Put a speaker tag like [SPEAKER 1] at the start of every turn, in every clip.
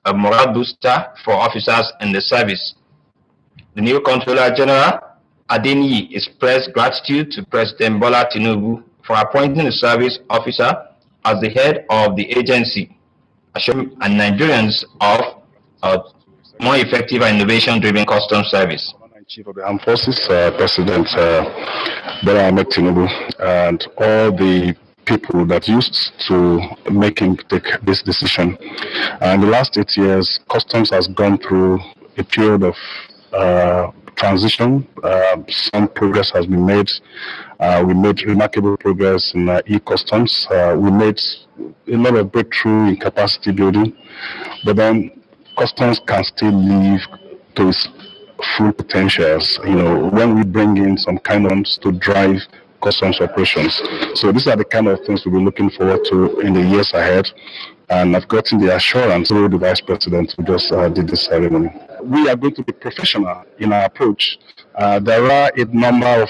[SPEAKER 1] a morale booster for officers in the service. The new Controller General, Adeniyi, expressed gratitude to President Bola Tinubu for appointing the service officer as the head of the agency, assuring Nigerians of a more effective and innovation-driven customs service.
[SPEAKER 2] Chief of the Armed Forces, President Bola Tinubu, and all the people that used to make him take this decision. In the last 8 years, customs has gone through a period of transition. Some progress has been made. We made remarkable progress in e-customs. We made a lot of breakthrough in capacity building, but then customs can still live to its full potentials, when we bring in some kind of to drive customs operations. So these are the kind of things we'll be looking forward to in the years ahead. And I've gotten the assurance through the Vice President who just did this ceremony. We are going to be professional in our approach. There are a number of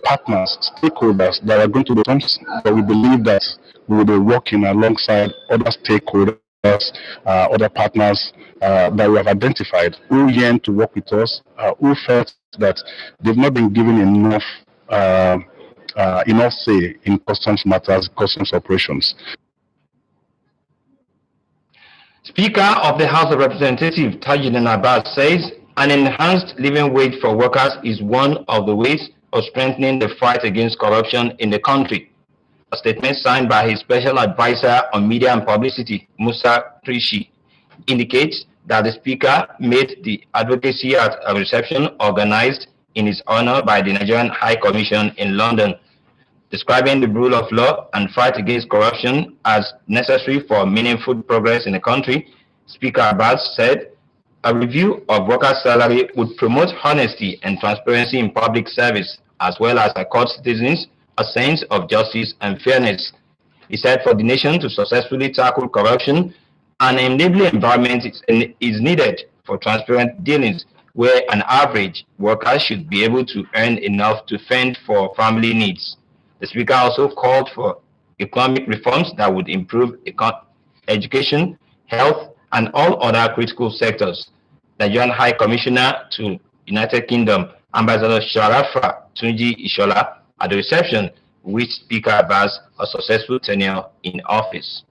[SPEAKER 2] partners, stakeholders that are going to do things, but we believe that we will be working alongside other stakeholders, other partners that we have identified who yearn to work with us, who felt that they've not been given enough say in customs matters, customs operations.
[SPEAKER 1] Speaker of the House of Representatives Nta Ch10 says an enhanced living wage for workers is one of the ways of strengthening the fight against corruption in the country. A statement signed by his special advisor on media and publicity, Nta Ch10, indicates that the speaker made the advocacy at a reception organized in his honor by the Nigerian High Commission in London, describing the rule of law and fight against corruption as necessary for meaningful progress in the country. Speaker Abbas said a review of workers' salary would promote honesty and transparency in public service, as well as accord citizens a sense of justice and fairness. He said for the nation to successfully tackle corruption, an enabling environment is needed for transparent dealings, where an average worker should be able to earn enough to fend for family needs. The speaker also called for economic reforms that would improve education, health, and all other critical sectors. Nigerian High Commissioner to United Kingdom, Ambassador Sharafa Tunji Ishola, at the reception wished Speaker Abbas a successful tenure in office.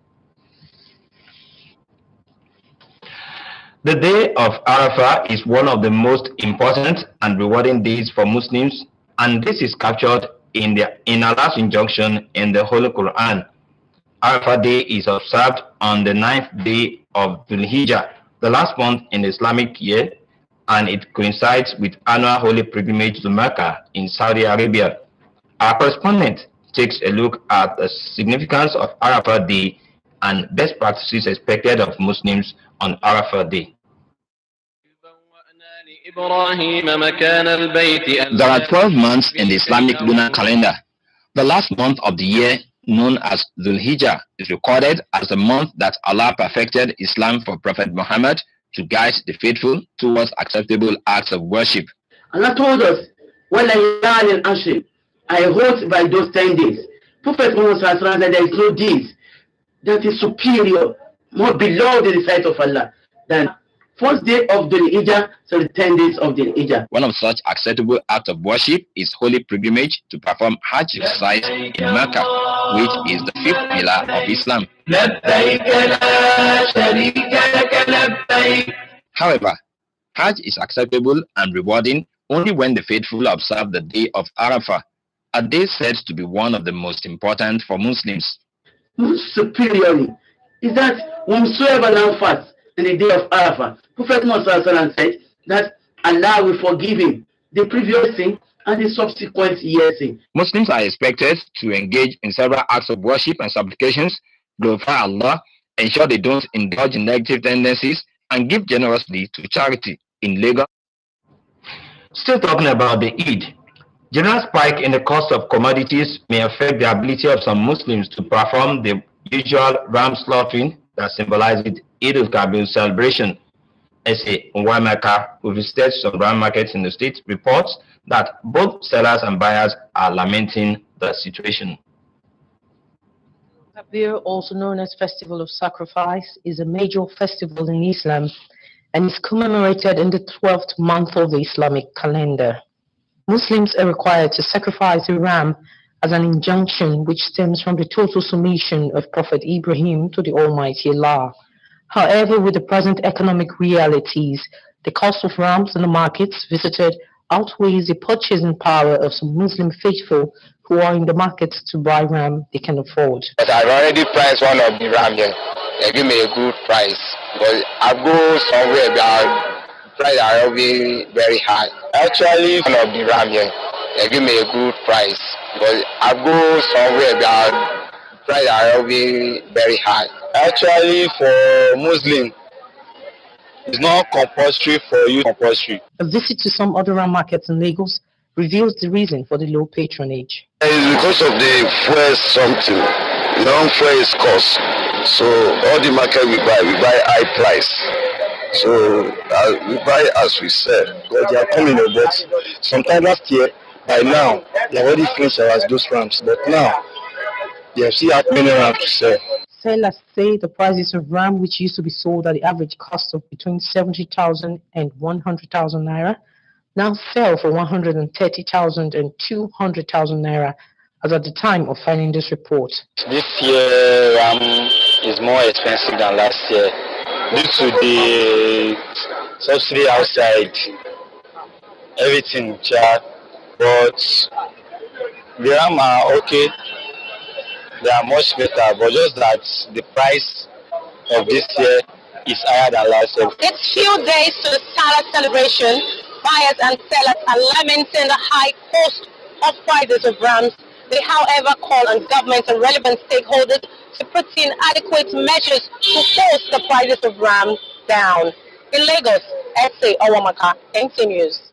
[SPEAKER 1] The day of Arafah is one of the most important and rewarding days for Muslims, and this is captured in Allah's injunction in the Holy Quran. Arafah Day is observed on the 9th day of Dhul Hijjah, the last month in the Islamic year, and it coincides with annual holy pilgrimage to Mecca in Saudi Arabia. Our correspondent takes a look at the significance of Arafah Day and best practices expected of Muslims on Arafah Day. There are 12 months in the Islamic lunar calendar. The last month of the year, known as Dhul Hijjah, is recorded as the month that Allah perfected Islam for Prophet Muhammad to guide the faithful towards acceptable acts of worship.
[SPEAKER 3] Allah told us, I hold by those 10 days. Prophet Muhammad said there is no days that is superior, more beloved in the sight of Allah than first day of Dhul Hijjah, so the 10 days of Dhul Hijjah.
[SPEAKER 1] One of such acceptable acts of worship is holy pilgrimage to perform Hajj exercise in Mecca, which is the 5th pillar of Islam. However, Hajj is acceptable and rewarding only when the faithful observe the day of Arafah, a day said to be one of the most important for Muslims.
[SPEAKER 3] Most superiorly is that whomsoever now fasts in the day of Arafah, Prophet Muhammad said that Allah will forgive him the previous sin and the subsequent year sin.
[SPEAKER 1] Muslims are expected to engage in several acts of worship and supplications, glorify Allah, ensure they don't indulge in negative tendencies, and give generously to charity in Lagos. Still talking about the Eid, general spike in the cost of commodities may affect the ability of some Muslims to perform the usual ram slaughtering that symbolizes Eid al-Kabir celebration. S.A. Nwameka, who visited some ram markets in the state, reports that both sellers and buyers are lamenting the situation.
[SPEAKER 4] Kabir, also known as Festival of Sacrifice, is a major festival in Islam and is commemorated in the 12th month of the Islamic calendar. Muslims are required to sacrifice a ram as an injunction which stems from the total submission of Prophet Ibrahim to the Almighty Allah. However, with the present economic realities, the cost of rams in the markets visited outweighs the purchasing power of some Muslim faithful who are in the markets to buy ram they can afford.
[SPEAKER 5] But I've already priced one of the ram here. They give me a good price. But I go somewhere where price are already very high. Actually, one of the ram here. They give me a good price. But I go somewhere where price are already very high. Actually, for Muslim, it's not compulsory for you. Compulsory.
[SPEAKER 4] A visit to some other ram markets in Lagos reveals the reason for the low patronage.
[SPEAKER 6] It's because of the fuel something. Non-fuel is cost. So all the market we buy high price. So we buy as we sell.
[SPEAKER 7] Because they are coming a bit. Sometime last year, by now, they already finished those rams. But now, they have still had many rams to sell.
[SPEAKER 4] Sellers say the prices of ram, which used to be sold at the average cost of between 70,000 and 100,000 naira, now sell for 130,000 and 200,000 naira, as at the time of filing this report.
[SPEAKER 5] This year, ram is more expensive than last year due to the subsidy outside, everything, chat. But the ram are okay. They are much better, but just that the price of this year is higher than last year.
[SPEAKER 8] It's few days to the Salah celebration. Buyers and sellers are lamenting the high cost of prices of rams. They, however, call on government and relevant stakeholders to put in adequate measures to force the prices of rams down. In Lagos, S.A. Owamaka, NT News.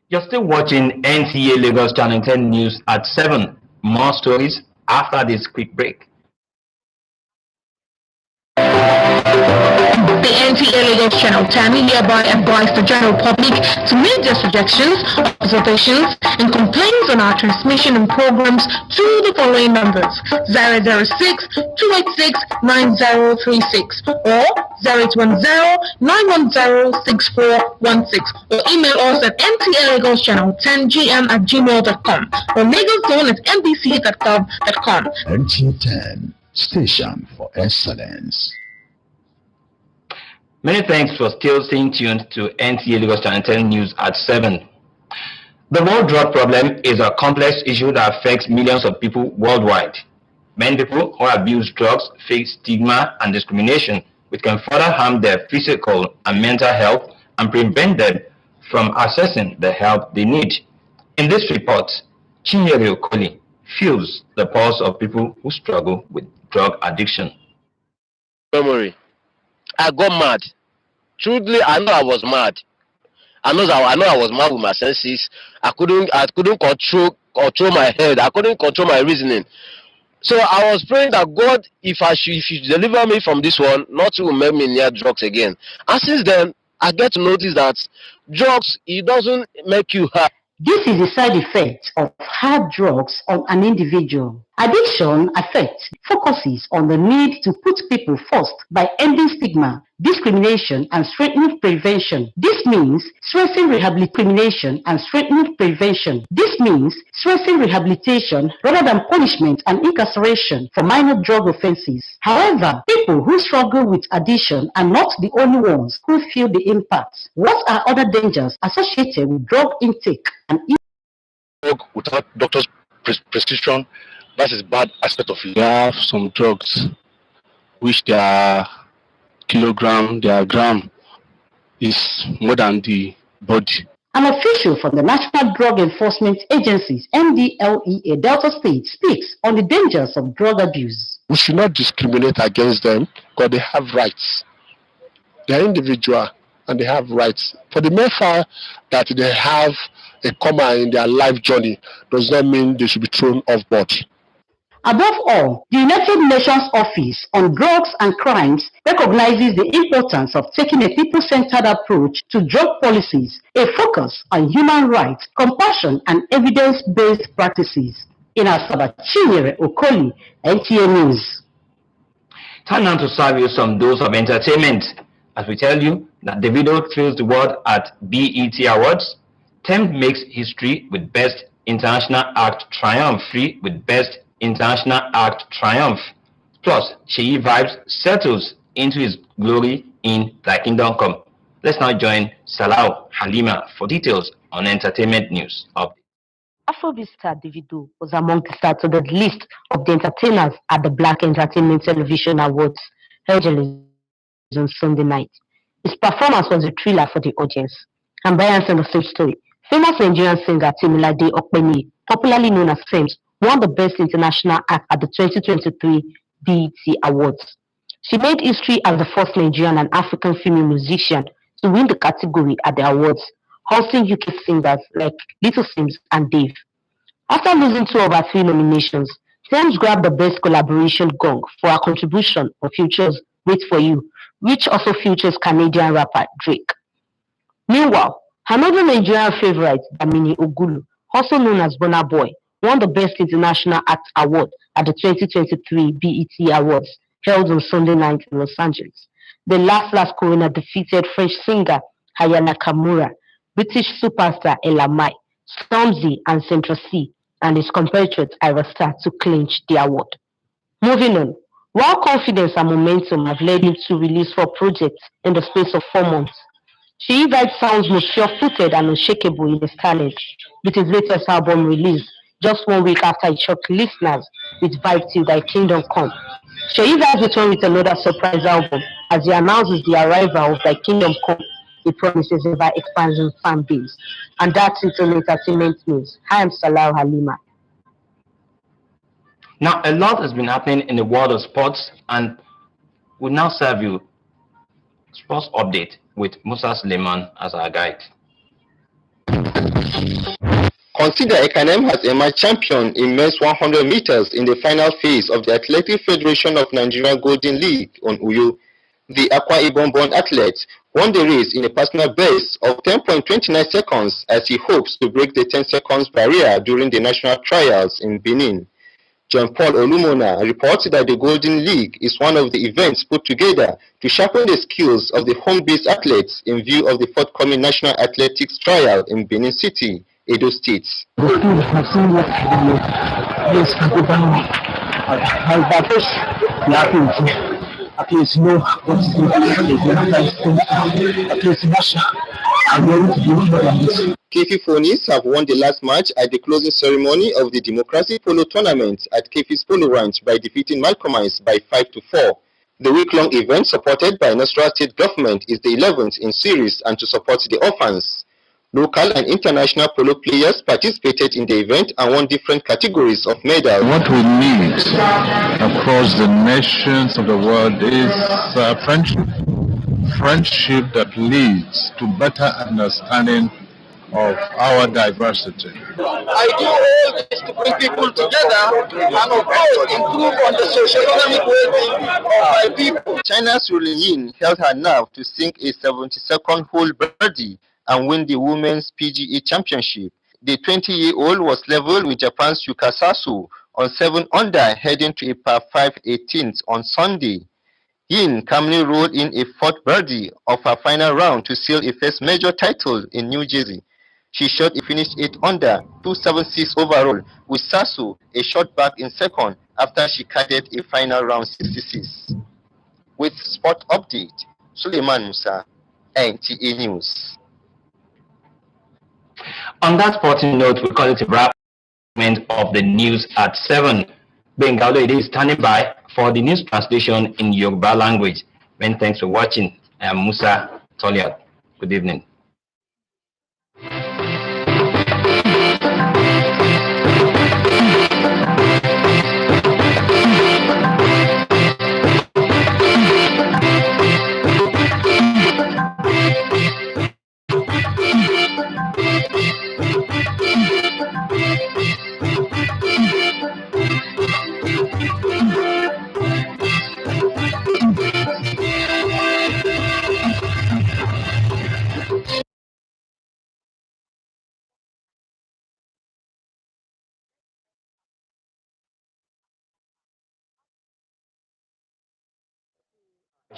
[SPEAKER 1] You're still watching NTA Lagos Channel 10 News at 7. More stories after this quick break.
[SPEAKER 9] The NTA Lagos Channel 10 hereby advise the general public to make their suggestions, observations, and complaints on our transmission and programs to the following numbers: 006-286-9036 or 0810-910-6416, or email us at ntlagoschannel10gm@gmail.com or LagosZone at mbc.gov.com.
[SPEAKER 10] NTA 10, station for excellence.
[SPEAKER 1] Many thanks for still staying tuned to NTA Lagos Channel 10 News at 7. The world drug problem is a complex issue that affects millions of people worldwide. Many people who abuse drugs face stigma and discrimination, which can further harm their physical and mental health and prevent them from accessing the help they need. In this report, Chinyere Okoli feels the pulse of people who struggle with drug addiction.
[SPEAKER 5] Memory. I got mad. Truthfully, I know I was mad. I know I was mad with my senses. I couldn't control my head. I couldn't control my reasoning. So I was praying that God, if you deliver me from this one, not to make me near drugs again. And since then, I get to notice that drugs, it doesn't make you happy.
[SPEAKER 11] This is a side effect of hard drugs on an individual. Addiction affects focuses on the need to put people first by ending stigma, discrimination, and strengthening prevention. This means stressing rehabilitation and strengthening prevention. This means stressing rehabilitation rather than punishment and incarceration for minor drug offenses. However, people who struggle with addiction are not the only ones who feel the impact. What are other dangers associated with drug intake and
[SPEAKER 7] drug without doctor's prescription? That is bad aspect of it. They have some drugs which their kilogram, their gram is more than the body.
[SPEAKER 11] An official from the National Drug Enforcement Agency's NDLEA Delta State speaks on the dangers of drug abuse.
[SPEAKER 7] We should not discriminate against them because they have rights. They are individual and they have rights. For the mere fact that they have a comma in their life journey does not mean they should be thrown off board.
[SPEAKER 11] Above all, the United Nations Office on Drugs and Crimes recognizes the importance of taking a people-centered approach to drug policies, a focus on human rights, compassion, and evidence-based practices. In Asaba, Chinyere Okoli, NTA News.
[SPEAKER 1] Time now to serve you some dose of entertainment as we tell you that Davido thrills the world at BET Awards. Temp makes history with Best International Act Triumph, free with Best International Act Triumph. Plus, Sheyi Vibes settles into his glory in Thy Kingdom Come. Let's now join Salau Halima for details on entertainment news.
[SPEAKER 4] Afrobeat star Davido was among the stars on the list of the entertainers at the Black Entertainment Television Awards held on Sunday night. His performance was a thriller for the audience. And Brian the same story. Famous Nigerian singer Timilade Okpeni, popularly known as Sims, won the Best International Act at the 2023 BET Awards. She made history as the first Nigerian and African female musician to win the category at the awards, hosting UK singers like Little Sims and Dave. After losing 2 of her 3 nominations, Sims grabbed the Best Collaboration gong for her contribution on Future's Wait For You, which also features Canadian rapper Drake. Meanwhile, another Nigerian favorite, Damini Ogulu, also known as Burna Boy, won the Best International Act Award at the 2023 BET Awards held on Sunday night in Los Angeles. The last coroner defeated French singer Aya Nakamura, British superstar Ella Mai, Stormzy and Central C, and his compatriot Ira Star to clinch the award. Moving on, while confidence and momentum have led him to release 4 projects in the space of 4 months, Sheyi Vibes sounds most sure-footed and unshakable in his talent, with his latest album released just 1 week after he shocked listeners with Vibe Till Thy Kingdom Come. Sheyi Vibes returned with another surprise album as he announces the arrival of Thy Kingdom Come. He promises ever-expanding fan base. And that's it on entertainment news. I am Salau Halima.
[SPEAKER 1] Now, a lot has been happening in the world of sports, and we'll now serve you sports update with Musa Suleiman as our guide.
[SPEAKER 12] Consider Ekanem has emerged champion in men's 100 meters in the final phase of the Athletic Federation of Nigeria Golden League on Uyo. The Akwa Ibom-born athlete won the race in a personal best of 10.29 seconds as he hopes to break the 10 seconds barrier during the national trials in Benin. John Paul Olumona reports that the Golden League is one of the events put together to sharpen the skills of the home-based athletes in view of the forthcoming National Athletics Trial in Benin City, Edo State. Kefi Fonis have won the last match at the closing ceremony of the Democracy Polo Tournament at Kefi's Polo Ranch by defeating Malcolmites by 5-4. The week-long event supported by Nasarawa State Government is the 11th in series and to support the orphans. Local and international polo players participated in the event and won different categories of medals.
[SPEAKER 13] What we need across the nations of the world is friendship. Friendship that leads to better understanding of our diversity.
[SPEAKER 12] I do all this to bring people together and of course improve on the socio-economic well-being of my people. China's Ru Lin held her nerve to sink a 72nd hole birdie and win the Women's PGA Championship. The 20-year-old was level with Japan's Yuka Sasu on 7 under heading to a par 5 18th on Sunday. Yin calmly rolled in a 4th birdie of her final round to seal a first major title in New Jersey. She shot a finished 8 under, 276 overall, with Sasu a shot back in second after she carded a final round 66. With sport update, Suleiman Musa, NTA News.
[SPEAKER 1] On that sporting note, we call it a wrap of the news at 7. Bengalo it is standing by for the news translation in Yoruba language. Many thanks for watching. I am Musa Toliat. Good evening.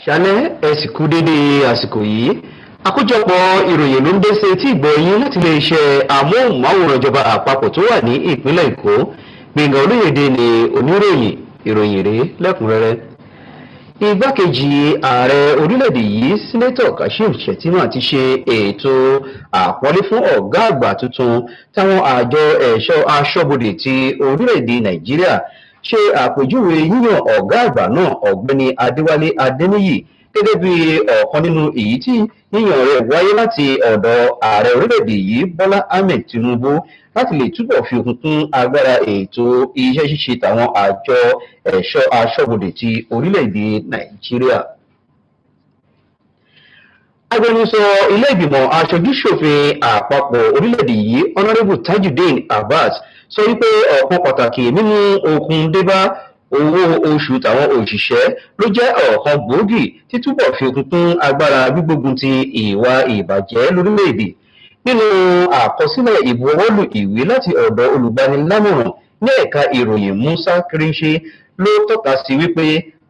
[SPEAKER 14] ṣálẹ́ ẹ sì kú dédé àsìkò yìí àkójọpọ̀ ìròyìn ló ń dé sí etí ìgbọ́ yín láti iléeṣẹ́ amóhùnmáwòrán ìjọba àpapọ̀ tó wà ní ìpínlẹ̀ Èkó. Gbẹ̀ngà Olóyèdè ni oníròyìn. Ìròyìn rèé lẹ́kùnrẹ́rẹ́. Igbákejì ààrẹ orílẹ̀-èdè yìí Sẹ́nẹ́tọ̀ Kashim Shettima ti ṣe ètò àpọ́nlé fún ọ̀gá àgbà tuntun táwọn àjọ ẹ̀ṣọ́ aṣọ́bodè ti orílẹ̀-èdè Nàìjíríà ṣe àpèjúwe yíyan ọ̀gá àgbà náà Ọ̀gbẹ́ni Adéwálé Adéníyì gẹ́gẹ́ bí ọ̀kan nínú èyí tí yíyan rẹ̀ wáyé láti ọ̀dọ̀ ààrẹ orílẹ̀-èdè yìí Bọ́lá Ahmed Tinubu láti lè túbọ̀ fi òkun kún agbára ètò iṣẹ́ ṣíṣe tàwọn àjọ ẹ̀ṣọ́ aṣọ́bodè ti orílẹ̀-èdè Nàìjíríà. Agbẹnusọ ilé ìgbìmọ̀ aṣojú-ṣòfin àpapọ̀ orílẹ̀-èdè yìí Honourable Tajudeen Abbas sọ wípé ọ̀kan pàtàkì nínú okun débá owó oṣù tàwọn òṣìṣẹ́ ló jẹ́ ọ̀kan gbòógì títúbọ̀ fi òkun kún agbára gbígbógun ti ìwà ìbàjẹ́ lórílẹ̀-èdè. Nínú àkọsílẹ̀ ìbuwọ́lù ìwé láti ọ̀dọ̀ olùgbanilámọ̀ràn ní ẹ̀ka ìròyìn Musa Kirinṣe ló tọ́ka sí wípé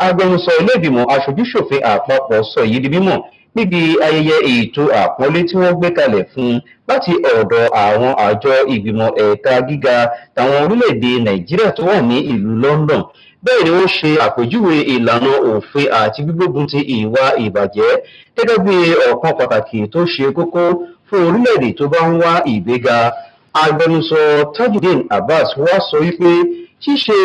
[SPEAKER 14] agbẹnusọ ilé ìgbìmọ̀ aṣojú-ṣòfin àpapọ̀ sọ èyí di mímọ̀ níbi ayẹyẹ ètò àpọ́nlé tí wọ́n gbé kalẹ̀ fún láti ọ̀dọ̀ àwọn àjọ ìgbìmọ̀ ẹ̀ka gíga tàwọn orílẹ̀-èdè Nàìjíríà tó wà ní ìlú London. Bẹ́ẹ̀ ni wọ́n ṣe àpèjúwe ìlànà òfin àti gbígbógun ti ìwà ìbàjẹ́ gẹ́gẹ́ bí ọ̀kan pàtàkì tó ṣe kókó fún orílẹ̀-èdè tó bá ń wá ìgbéga. Agbẹnusọ Tajudeen Abbas wá sọ wípé ṣíṣe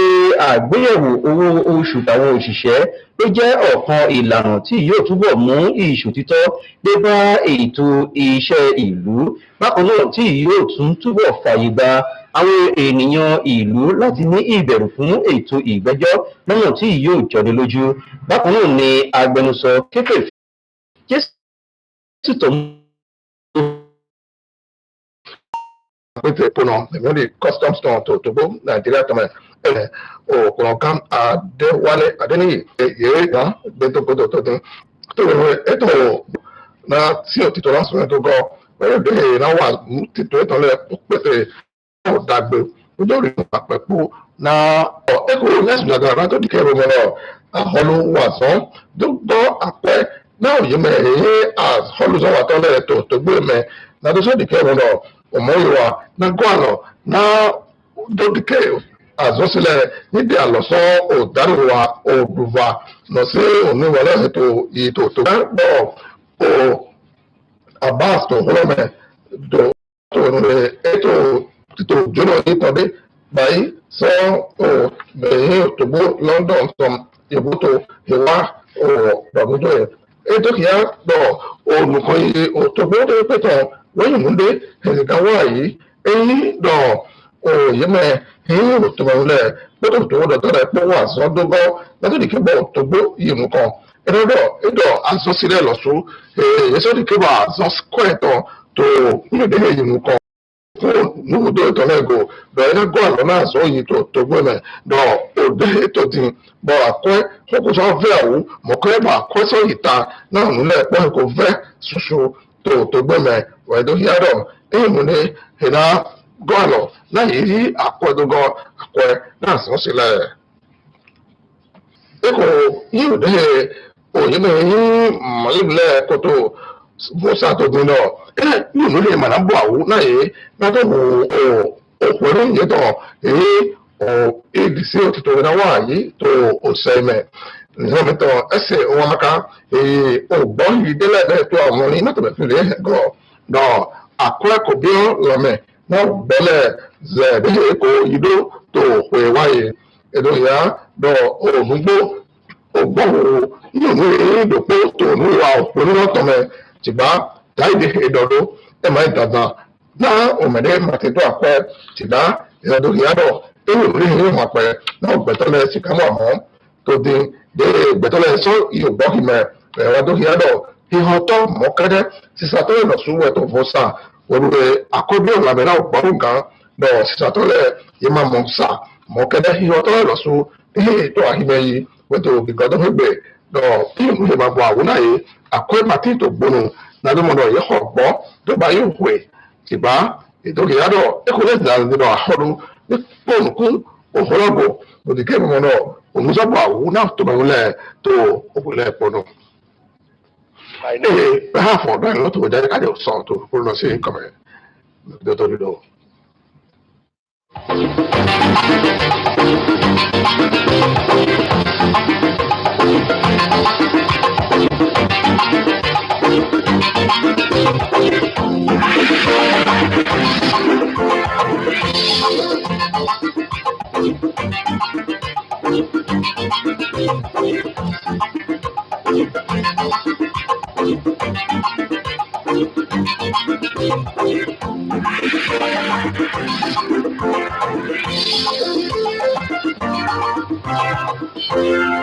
[SPEAKER 14] àgbéyẹ̀wò owó oṣù tàwọn òṣìṣẹ́ ló jẹ́ ọ̀kan ìlànà tí yóò túbọ̀ mú ìṣòtítọ́ dé bá ètò iṣẹ́ ìlú, bákan náà tí yóò tún túbọ̀ fààyè gba àwọn ènìyàn ìlú láti ní ìbẹ̀rù fún ètò ìgbẹ́jọ́ lọ́nà tí yóò jọni lójú. Bákan náà ni agbẹnusọ képe Jésù tó
[SPEAKER 15] With Puno, the customs to go Nigeria o Puno Kam Adewale Adeniyi Yere Beto eto na si otito lásán tó gọ pẹ̀lú ìdílé náà wà títò ètò lẹ pèsè dàgbé nítorí àpẹ̀pọ̀ na ẹ̀kọ́ lẹ́sùn àgbàrá tó dìkẹ́ ìròyìn náà àhọlù wà sán tó gbọ́ àpẹ náà yìí mẹ́ èyí àhọlù sọ́wọ́ àtọ́lẹ̀ tó gbé mẹ́ na tó sọ́ dìkẹ́ ìròyìn náà ọmọyìnwá na gọ́ọ̀nà na dókè àzọ́sílẹ̀ níbi àlọ́sọ́ òdánùwà òdùwà lọ sí òníwọlé ètò tó gbọ́ o Abbas tó hólọ́mẹ̀ tó rẹ̀ ètò títò jóná nítọ́dé báyìí sọ bẹ̀yìn òtògbó London sọ ìbútó ìwá ọ̀dọ̀gbọ́dọ̀ ẹ̀ ètò kìí gbọ́ olùkọ́ iye òtògbó tó pẹ̀tọ̀ lóyìn múndé ẹ̀sìnká wà yìí èyí dọ̀ òyìnbẹ̀ èyí òtòmọ̀lẹ̀ gbọ́dọ̀ tó wọ́dọ̀ tọ́lẹ̀ pọ̀ wà sọ́dọ́gọ́ látọ̀dì kébọ̀ òtògbó yìí mú kan ẹ̀dọ̀ azọ́sílẹ̀ lọ́sọ́ èyí kébọ̀ azọ́síkọ̀ẹ̀tọ̀ tó nílùdé yìí mú kan fún nílùdé ìtọ́lẹ̀gò bẹ̀rẹ̀ gọ́ àlọ́ náà sọ yìí tó gbọ́mẹ̀ dọ̀ òdé ètò dín bọ̀ àkọ́ kókòsọ fẹ́ àwọ̀ mọ̀kọ́ ẹ̀bà àkọ́sọ ìta náà nílẹ̀ pọ̀ kò fẹ́ ṣoṣo tó gbẹmẹ wẹdọ yàrá èèmù ní ìná gọọlọ náà yìí rí àpọdọgọ àpẹ náà sọ sílẹ̀. Èkó yìí ò dé òyìnbó yìí mọ̀lẹ́bílẹ̀ kótó musa tó gbin náà ẹ̀ yìí ló lè mọ̀nà bọ̀ àwọ̀ náà yìí náà tó wù òpèrè yìí tọ̀ èyí ìdìsí òtítọ́ náà wà yìí tó òsèmẹ̀ nìyẹn ẹsẹ̀ wọn aka ògbọ́n yìí délẹ̀ bẹ́ẹ̀ tó àwọn ní nàtọ̀bẹ̀ fìlẹ̀ gọ̀ dọ̀ àkọ́ẹ̀kọ́ bí wọ́n lọ́mẹ̀ náà bẹ́lẹ̀ zẹ̀ bí èkó yìí tó pè wáyé èdè ìyá dọ̀ ògúngbó ògbọ́n wo yìí ní ìdòpó tó ní wa òpó ní wọ́n tọ̀mẹ̀ tìgbà láìdé ìdọ̀dọ̀ ẹ̀ máa dàgbà náà òmìnir màtẹ́dọ̀ àpẹ tìgbà ìdọ̀dọ̀ ìyá dọ̀ èyí ò rí ìhìn àpẹ náà gbẹ̀tọ́lẹ̀ sìkámọ̀ àmọ́ tó dín de gbẹtọlẹ sọ yorùbá kìmẹ ẹwà dókítà dọ ìhọtọ mọkẹdẹ sísàtọlẹ lọsùwẹ tó fọ sà olùwẹ àkọbí ọlàbẹ náà gbọdọ gan dọ sísàtọlẹ ìmà mọsà mọkẹdẹ ìhọtọlẹ lọsù ihe ètò àhìmẹ yìí wẹtò gbẹgọdọ fẹgbẹ dọ ìlú ìmà bọ àwọn náà yìí àkọ ìmàtí tó gbónú nàdúmọdọ yìí họ gbọ tó bá yóò wẹ tìbá ìdókítà dọ ẹkọlẹ ìdánilẹ àhọrù ní pọnukú òhùrọgbọ òdìkẹ mọmọ náà òmùsọ̀bọ̀ àwọ̀ náà tó bẹ̀rù lẹ̀ tó òkùnlẹ̀ pọ̀nù. half ọ̀dọ́ ẹ̀ lọ́tọ̀ jáde káde sọ tó kó lọ sí nǹkan ẹ̀ lọ́tọ̀ dídọ̀.
[SPEAKER 10] Thank you.